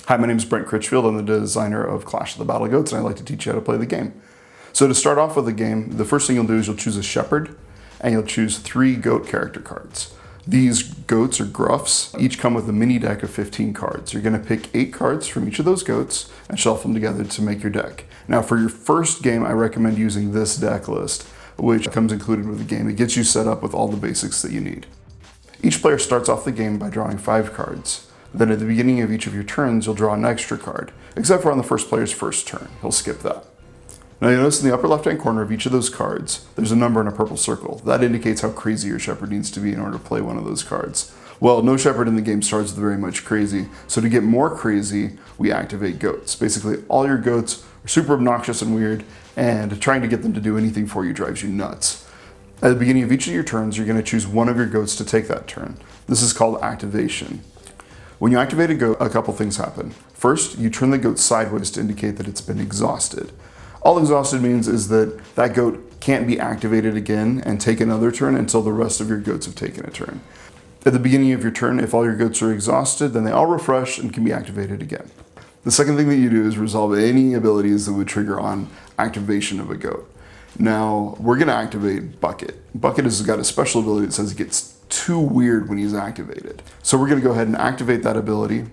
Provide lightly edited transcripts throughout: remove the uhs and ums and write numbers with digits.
Hi, my name is Brent Critchfield. I'm the designer of Clash of the Battle Goats, and I'd like to teach you how to play the game. So to start off with the game, the first thing you'll do is you'll choose a shepherd, and you'll choose 3 goat character cards. These goats, or gruffs, each come with a mini deck of 15 cards. You're going to pick 8 cards from each of those goats and shuffle them together to make your deck. Now for your first game, I recommend using this deck list, which comes included with the game. It gets you set up with all the basics that you need. Each player starts off the game by drawing 5 cards. Then at the beginning of each of your turns, you'll draw an extra card, except for on the first player's first turn. He'll skip that. Now you'll notice in the upper left-hand corner of each of those cards, there's a number in a purple circle. That indicates how crazy your shepherd needs to be in order to play one of those cards. Well, no shepherd in the game starts with very much crazy, so to get more crazy, we activate goats. Basically, all your goats are super obnoxious and weird, and trying to get them to do anything for you drives you nuts. At the beginning of each of your turns, you're going to choose one of your goats to take that turn. This is called activation. When you activate a goat, a couple things happen. First, you turn the goat sideways to indicate that it's been exhausted. All exhausted means is that that goat can't be activated again and take another turn until the rest of your goats have taken a turn. At the beginning of your turn, if all your goats are exhausted, then they all refresh and can be activated again. The second thing that you do is resolve any abilities that would trigger on activation of a goat. Now, we're going to activate Bucket. Bucket has got a special ability that says it gets too weird when he's activated. So we're going to go ahead and activate that ability.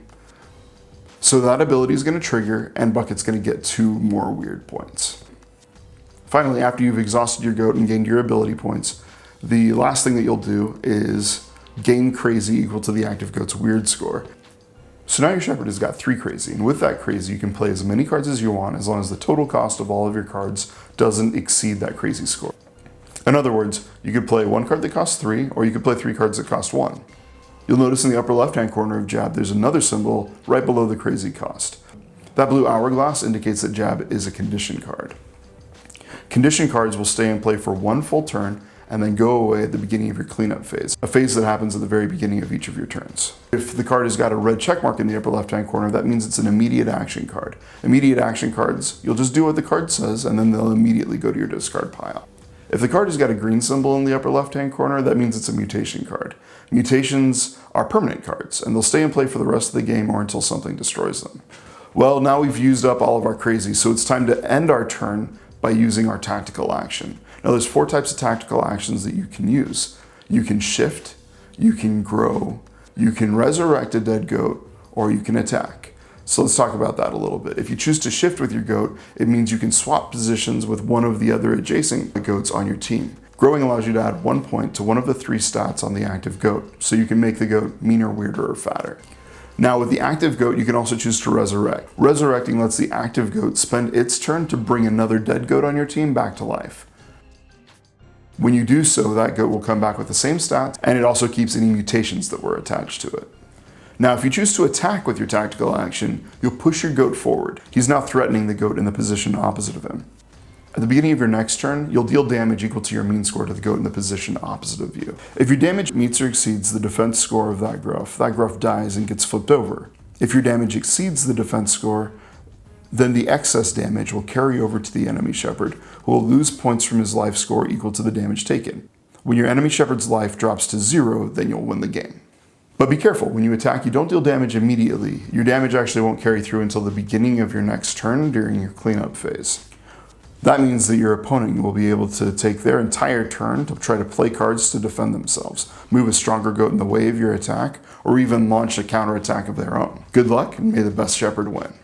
So that ability is going to trigger, and Bucket's going to get 2 more weird points. Finally, after you've exhausted your goat and gained your ability points, the last thing that you'll do is gain crazy equal to the active goat's weird score. So now your shepherd has got 3 crazy, and with that crazy you can play as many cards as you want as long as the total cost of all of your cards doesn't exceed that crazy score. In other words, you could play 1 card that costs 3, or you could play 3 cards that cost 1. You'll notice in the upper left-hand corner of Jab, there's another symbol right below the crazy cost. That blue hourglass indicates that Jab is a condition card. Condition cards will stay in play for 1 full turn and then go away at the beginning of your cleanup phase, a phase that happens at the very beginning of each of your turns. If the card has got a red check mark in the upper left-hand corner, that means it's an immediate action card. Immediate action cards, you'll just do what the card says and then they'll immediately go to your discard pile. If the card has got a green symbol in the upper left-hand corner, that means it's a mutation card. Mutations are permanent cards, and they'll stay in play for the rest of the game or until something destroys them. Well, now we've used up all of our crazy, so it's time to end our turn by using our tactical action. Now there's 4 types of tactical actions that you can use. You can shift, you can grow, you can resurrect a dead goat, or you can attack. So let's talk about that a little bit. If you choose to shift with your goat, it means you can swap positions with one of the other adjacent goats on your team. Growing allows you to add 1 point to one of the 3 stats on the active goat, so you can make the goat meaner, weirder, or fatter. Now with the active goat, you can also choose to resurrect. Resurrecting lets the active goat spend its turn to bring another dead goat on your team back to life. When you do so, that goat will come back with the same stats, and it also keeps any mutations that were attached to it. Now, if you choose to attack with your tactical action, you'll push your goat forward. He's now threatening the goat in the position opposite of him. At the beginning of your next turn, you'll deal damage equal to your mean score to the goat in the position opposite of you. If your damage meets or exceeds the defense score of that gruff dies and gets flipped over. If your damage exceeds the defense score, then the excess damage will carry over to the enemy shepherd, who will lose points from his life score equal to the damage taken. When your enemy shepherd's life drops to 0, then you'll win the game. But be careful, when you attack, you don't deal damage immediately. Your damage actually won't carry through until the beginning of your next turn during your cleanup phase. That means that your opponent will be able to take their entire turn to try to play cards to defend themselves, move a stronger goat in the way of your attack, or even launch a counterattack of their own. Good luck, and may the best shepherd win.